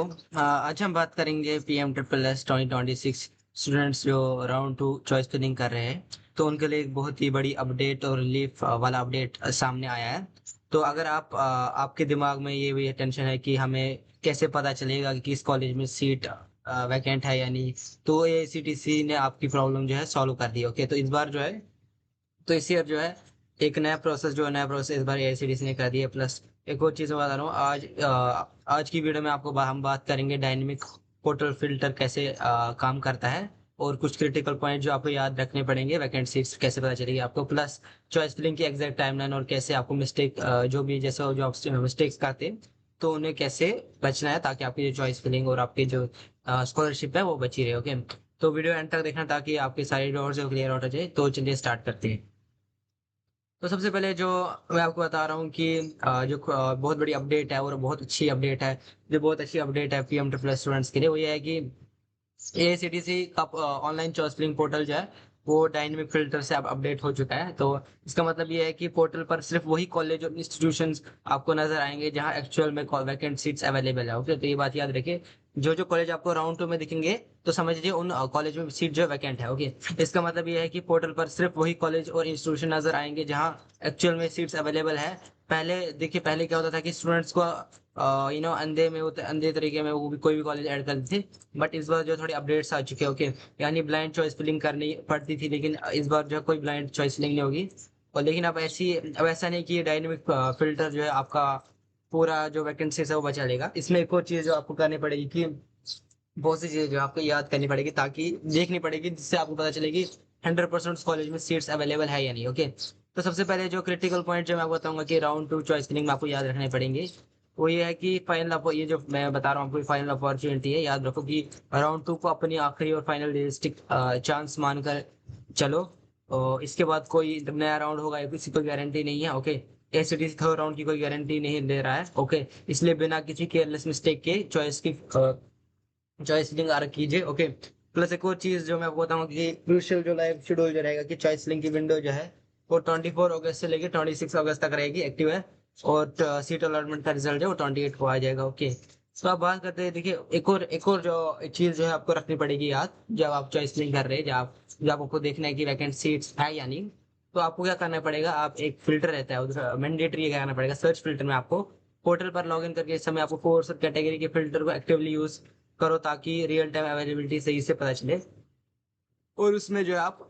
आज हम बात करेंगे पीएम ट्रिपल एस 2026 स्टूडेंट्स जो राउंड टू चॉइस फिलिंग कर रहे हैं। तो उनके लिए एक बहुत ही बड़ी अपडेट और रिलीफ वाला अपडेट सामने आया है। तो अगर आपके दिमाग में ये भी टेंशन है कि हमें कैसे पता चलेगा कि किस कॉलेज में सीट वैकेंट है या नहीं, तो एआईसीटीसी ने आपकी प्रॉब्लम जो है सॉल्व कर दी। ओके, तो इस बार जो है, तो इस ईयर जो है एक नया प्रोसेस इस बार एआईसीटीसी ने कर दिया है। प्लस एक और चीज मैं बता रहा हूँ, आज की वीडियो में हम बात करेंगे डायनेमिक पोर्टल फिल्टर कैसे काम करता है, और कुछ क्रिटिकल पॉइंट जो आपको याद रखने पड़ेंगे, वैकेंट सीट्स कैसे पता चलेगी आपको, प्लस चॉइस फिलिंग की एग्जैक्ट टाइमलाइन, और कैसे आपको मिस्टेक जो भी जैसे जो आप मिस्टेक्स करते हैं तो उन्हें कैसे बचना है, ताकि आपकी जो चॉइस फिलिंग और आपकी जो स्कॉलरशिप है वो बची रहे। ओके, तो वीडियो एंड तक देखना ताकि आपके सारे डाउट्स क्लियर हो जाए। तो चलिए स्टार्ट करते हैं। तो सबसे पहले जो मैं आपको बता रहा हूँ कि बहुत बड़ी अपडेट है और बहुत अच्छी अपडेट है, जो बहुत अच्छी अपडेट है पीएम ट्रिपल स्टूडेंट्स के लिए, वो ये है कि एआईसीटीसी का ऑनलाइन चॉइस फिलिंग पोर्टल जो है वो डायनेमिक फिल्टर से अब अपडेट हो चुका है। तो इसका मतलब ये है कि पोर्टल पर सिर्फ वही कॉलेज और इंस्टीट्यूशंस आपको नजर आएंगे जहां एक्चुअल में वैकेंट सीट्स अवेलेबल है। ओके, तो ये बात याद रखिए, जो जो कॉलेज आपको राउंड टू में दिखेंगे तो समझ लीजिए उन कॉलेज में सीट जो वैकेंट है। ओके, इसका मतलब ये है कि पोर्टल पर सिर्फ वही कॉलेज और इंस्टीट्यूशन नजर आएंगे जहां एक्चुअल में सीट्स अवेलेबल है। पहले क्या होता था कि स्टूडेंट्स को अंधे तरीके में वो भी कोई भी कॉलेज ऐड कर देते थे। बट इस बार जो थोड़ी अपडेट्स आ चुके हैं। ओके, यानी ब्लाइंड चॉइस फिलिंग करनी पड़ती थी, लेकिन इस बार जो है कोई ब्लाइंड चॉइस फिलिंग नहीं होगी। और लेकिन अब ऐसा नहीं कि ये डायनेमिक फिल्टर जो है आपका पूरा जो वैकेंसीज है वो बचा लेगा। इसमें एक और चीज जो आपको करनी पड़ेगी कि बहुत सी चीजें जो आपको याद करनी पड़ेगी, ताकि देखनी पड़ेगी, जिससे आपको पता चलेगी 100% उस कॉलेज में सीट्स अवेलेबल है या नहीं। ओके, तो सबसे पहले जो क्रिटिकल पॉइंट जो मैं आपको बताऊंगा कि राउंड टू चॉइस फिलिंग में आपको याद रखने पड़ेंगे, वो ये है कि ये जो मैं बता रहा हूँ आपको फाइनल अपॉर्चुनिटी है। याद रखो कि राउंड टू को अपनी आखिरी और फाइनल रियलिस्टिक चांस मानकर चलो, और इसके बाद कोई नया राउंड होगा या किसी को गारंटी नहीं है। ओके, एसीटी थर्ड राउंड की कोई गारंटी नहीं दे रहा है। ओके, इसलिए बिना किसी केयरलेस मिस्टेक के चॉइस लिंक आरख कीजिए। ओके, प्लस एक और चीज जो मैं आपको बताऊंगा कि क्रूशियल जो लाइव शेड्यूल जो रहेगा कि चॉइस लिंक की विंडो जो है वो 24 अगस्त से लेकर 26 अगस्त तक रहेगी एक्टिव है, और सीट अलॉटमेंट का रिजल्ट है वो 28 को आ जाएगा। ओके, तो आप बात करते हैं, देखिए एक और जो चीज जो है आपको रखनी पड़ेगी याद, जब आप चॉइस लिंक कर रहे हैं, जब आपको देखना है कि वैकेंट सीट्स है या नहीं, तो आपको क्या करना पड़ेगा, आप एक फिल्टर रहता है उधर मैंडेटरी क्या करना पड़ेगा, सर्च फिल्टर में आपको पोर्टल पर लॉग इन करके इस समय आपको कोर्स और कैटेगरी के फिल्टर को एक्टिवली यूज करो, ताकि रियल टाइम अवेलेबिलिटी सही से पता चले। और उसमें जो है आप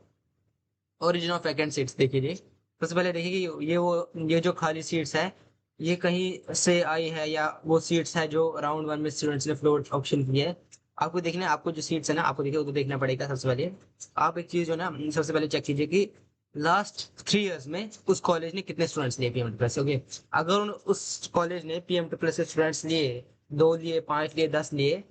ओरिजिन ऑफ वैकेंट सीट्स देखिए। सबसे पहले देखिए कि ये जो खाली सीट्स है ये कहीं से आई है, या वो सीट्स है जो राउंड वन में स्टूडेंट्स ने फ्लोट ऑप्शन की है। आपको देखना है, आपको जो सीट्स है ना आपको देखिए वो तो देखना पड़ेगा। सबसे पहले आप एक चीज जो ना सबसे पहले चेक कीजिए कि लास्ट 3 इयर्स में उस कॉलेज ने कितने स्टूडेंट्स लिए पीएम प्लस। ओके, अगर उस कॉलेज ने पीएम प्लस से स्टूडेंट्स लिए, 2 लिए, 5 लिए, 10 लिए,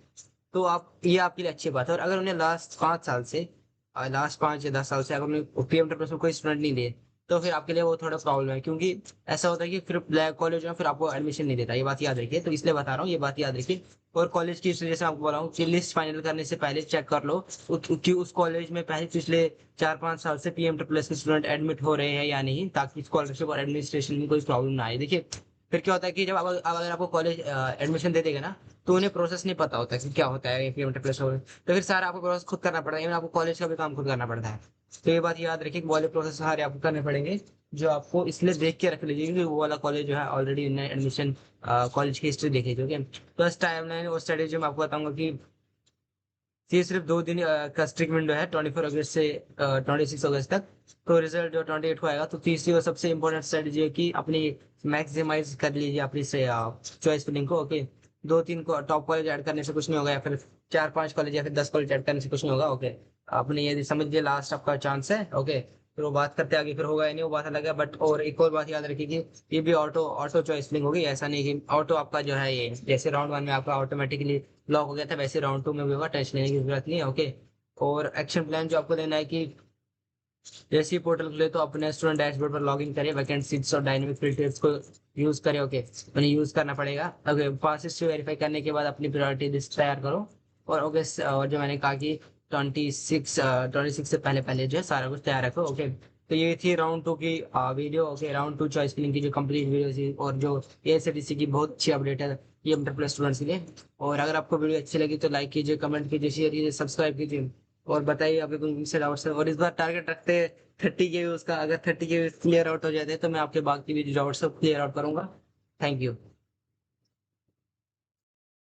तो आप ये आपके लिए अच्छी बात है। और अगर उन्हें लास्ट 5 या 10 साल से अगर उन्हें पीएम में कोई स्टूडेंट नहीं लिए, तो फिर आपके लिए वो थोड़ा प्रॉब्लम है, क्योंकि ऐसा होता है कि फिर ब्लैक कॉलेज में फिर आपको एडमिशन नहीं देता। ये बात याद रखिए, तो इसलिए बता रहा हूँ, ये बात याद रखिए। और कॉलेज की जैसे आपको बोला हूँ कि लिस्ट फाइनल करने से पहले चेक कर लो कि उस कॉलेज में पहले पिछले 4-5 साल से पीएम प्लस के स्टूडेंट एडमिट हो रहे हैं या नहीं, ताकि स्कॉलरशिप और एडमिनिस्ट्रेशन में कोई प्रॉब्लम ना आए। देखिए फिर क्या होता है कि जब अगर आपको कॉलेज एडमिशन दे देगा ना, तो उन्हें प्रोसेस नहीं पता होता कि क्या होता है पीएम प्लस, तो फिर सारा आपको प्रोसेस खुद करना पड़ता है, इवन आपको कॉलेज का भी काम खुद करना पड़ता है। तो ये बात याद रखिए कि वो वाले प्रोसेस सारे आपको करने पड़ेंगे, जो आपको इसलिए देख के रख लीजिए कि वो वाला कॉलेज जो है ऑलरेडी एडमिशन कॉलेज की हिस्ट्री देख लीजिए। ओके, प्लस टाइमलाइन और स्ट्रेटेजी मैं आपको बताऊंगा कि ये सिर्फ 2 दिन का स्ट्रिक्ट विंडो है, 24 अगस्त से 26 अगस्त तक। तो रिजल्ट जो 28 को आएगा। तो तीसरी और सबसे इंपॉर्टेंट स्ट्रेटेजी है कि अपनी मैक्सिमाइज कर लीजिए अपनी से चॉइस फिलिंग को। ओके, 2-3 को टॉप कॉलेज ऐड करने से कुछ नहीं होगा, या फिर 4-5 कॉलेज या फिर 10 कॉलेज ऐड करने से कुछ नहीं होगा। ओके, आपने ये समझ लिया, लास्ट आपका चांस है। ओके, फिर वो बात करते आगे, फिर होगा या नहीं वो बात अलग है। बट और एक और बात याद रखिए कि ये भी ऑटो ऑटो चॉइस फिलिंग होगी, ऐसा नहीं कि ऑटो आपका जो है ये जैसे राउंड वन में आपका ऑटोमेटिकली लॉक हो गया था, वैसे राउंड टू में भी होगा, टेंशन लेने की जरूरत नहीं है। ओके, और एक्शन प्लान जो आपको देना है कि जैसे ही पोर्टल खुले तो अपने स्टूडेंट डैशबोर्ड पर लॉग इन करिए, वैकेंट सीट्स और डायनेमिक फिल्टर्स को यूज करें। ओके, उन्हें यूज करना पड़ेगा। ओके, पासिस से वेरीफाई करने के बाद अपनी प्रायोरिटी लिस्ट तैयार करो। और ओके, और जो मैंने कहा कि 26 से पहले पहले जो है सारा कुछ तैयार रखो। ओके, तो ये थी राउंड टू की video. Okay, round two choice filling की जो कंप्लीट वीडियो थी, और जो एसीटीसी की बहुत अच्छी अपडेट है ये इंटर प्लस स्टूडेंट्स के लिए। और अगर आपको वीडियो अच्छी लगी तो लाइक कीजिए, कमेंट कीजिए, शेयर कीजिए, सब्सक्राइब कीजिए और बताइए आपके कोई से डाउट्स है। और इस बार टारगेट रखते हैं 30 के व्यूज का। अगर 30 के व्यूज क्लियर आउट हो जाते हैं तो मैं आपके बाकी भी डाउट्स सब क्लियर आउट करूंगा। Thank you.